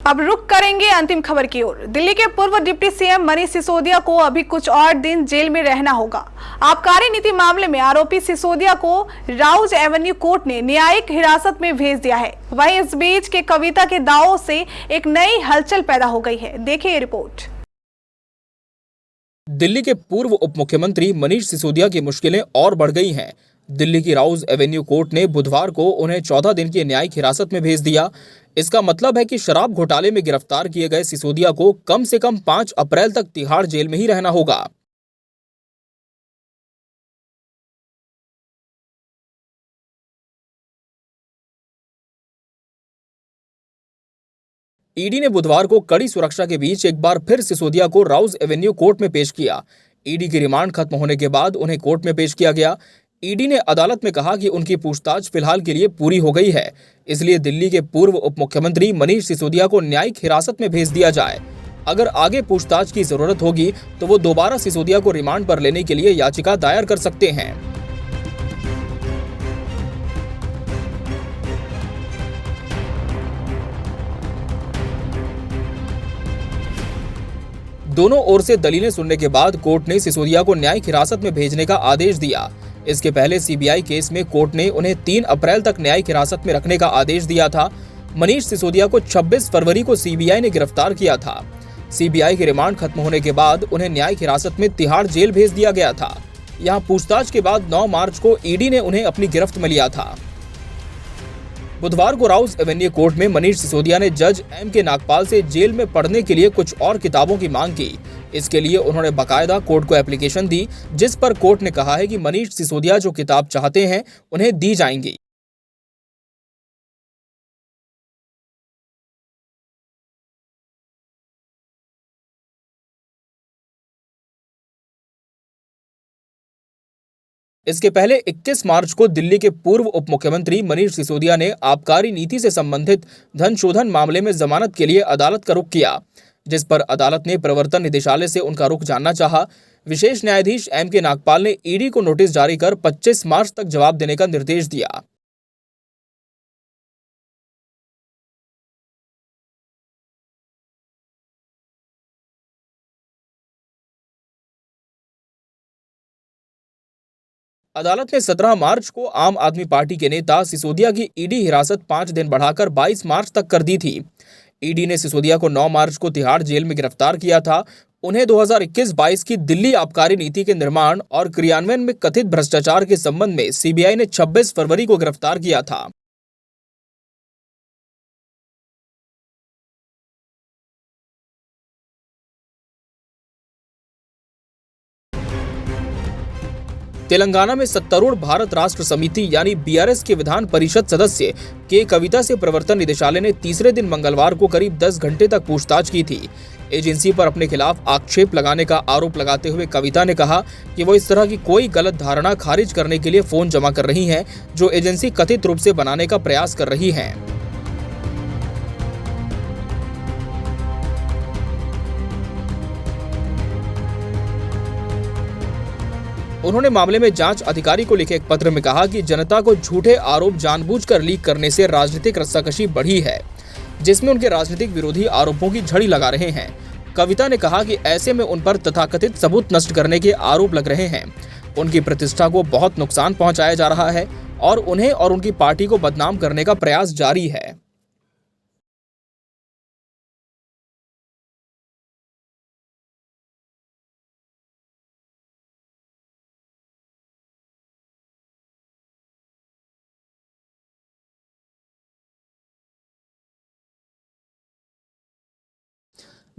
अब रुक करेंगे अंतिम खबर की ओर। दिल्ली के पूर्व डिप्टी सीएम मनीष सिसोदिया को अभी कुछ और दिन जेल में रहना होगा। आबकारी नीति मामले में आरोपी सिसोदिया को राउज एवेन्यू कोर्ट ने न्यायिक हिरासत में भेज दिया है। वहीं इस बीच के कविता के दावों से एक नई हलचल पैदा हो गई है। देखिए ये रिपोर्ट। दिल्ली के पूर्व उप मुख्यमंत्री मनीष सिसोदिया की मुश्किलें और बढ़ गई हैं। दिल्ली की राउज एवेन्यू कोर्ट ने बुधवार को उन्हें 14 दिन की न्यायिक हिरासत में भेज दिया। इसका मतलब है कि शराब घोटाले में गिरफ्तार किए गए सिसोदिया को कम से कम 5 अप्रैल तक तिहाड़ जेल में ही रहना होगा। ईडी ने बुधवार को कड़ी सुरक्षा के बीच एक बार फिर सिसोदिया को राउज एवेन्यू कोर्ट में पेश किया। ईडी की रिमांड खत्म होने के बाद उन्हें कोर्ट में पेश किया गया। ईडी ने अदालत में कहा कि उनकी पूछताछ फिलहाल के लिए पूरी हो गई है, इसलिए दिल्ली के पूर्व उप मुख्यमंत्री मनीष सिसोदिया को न्यायिक हिरासत में भेज दिया जाए। अगर आगे पूछताछ की जरूरत होगी तो वो दोबारा सिसोदिया को रिमांड पर लेने के लिए याचिका दायर कर सकते हैं। दोनों ओर से दलीलें सुनने के बाद कोर्ट ने सिसोदिया को न्यायिक हिरासत में भेजने का आदेश दिया। इसके पहले सीबीआई केस में कोर्ट ने उन्हें 3 अप्रैल तक न्यायिक हिरासत में रखने का आदेश दिया था। मनीष सिसोदिया को 26 फरवरी को सीबीआई ने गिरफ्तार किया था। सीबीआई की रिमांड खत्म होने के बाद उन्हें न्यायिक हिरासत में तिहाड़ जेल भेज दिया गया था। यहाँ पूछताछ के बाद 9 मार्च को ईडी ने उन्हें अपनी गिरफ्त में लिया था। बुधवार को राउज एवेन्यू कोर्ट में मनीष सिसोदिया ने जज M.K. नागपाल से जेल में पढ़ने के लिए कुछ और किताबों की मांग की। इसके लिए उन्होंने बाकायदा कोर्ट को एप्लीकेशन दी, जिस पर कोर्ट ने कहा है कि मनीष सिसोदिया जो किताब चाहते हैं उन्हें दी जाएंगी। इसके पहले 21 मार्च को दिल्ली के पूर्व उप मुख्यमंत्री मनीष सिसोदिया ने आबकारी नीति से संबंधित धन शोधन मामले में जमानत के लिए अदालत का रुख किया, जिस पर अदालत ने प्रवर्तन निदेशालय से उनका रुख जानना चाहा। विशेष न्यायाधीश M.K. नागपाल ने ईडी को नोटिस जारी कर 25 मार्च तक जवाब देने का निर्देश दिया। अदालत ने 17 मार्च को आम आदमी पार्टी के नेता सिसोदिया की ईडी हिरासत 5 दिन बढ़ाकर 22 मार्च तक कर दी थी। ईडी ने सिसोदिया को 9 मार्च को तिहाड़ जेल में गिरफ्तार किया था। उन्हें 2021-22 की दिल्ली आबकारी नीति के निर्माण और क्रियान्वयन में कथित भ्रष्टाचार के संबंध में सीबीआई ने 26 फरवरी को गिरफ्तार किया था। तेलंगाना में सत्तारूढ़ भारत राष्ट्र समिति यानी बीआरएस के विधान परिषद सदस्य के कविता से प्रवर्तन निदेशालय ने तीसरे दिन मंगलवार को करीब 10 घंटे तक पूछताछ की थी। एजेंसी पर अपने खिलाफ आक्षेप लगाने का आरोप लगाते हुए कविता ने कहा कि वो इस तरह की कोई गलत धारणा खारिज करने के लिए फोन जमा कर रही हैं, जो एजेंसी कथित रूप से बनाने का प्रयास कर रही है। उन्होंने मामले में जांच अधिकारी को लिखे एक पत्र में कहा कि जनता को झूठे आरोप जानबूझकर लीक करने से राजनीतिक रस्साकशी बढ़ी है, जिसमें उनके राजनीतिक विरोधी आरोपों की झड़ी लगा रहे हैं। कविता ने कहा कि ऐसे में उन पर तथाकथित सबूत नष्ट करने के आरोप लग रहे हैं। उनकी प्रतिष्ठा को बहुत नुकसान पहुंचाया जा रहा है और उन्हें और उनकी पार्टी को बदनाम करने का प्रयास जारी है।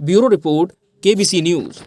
Bureau report, KBC news.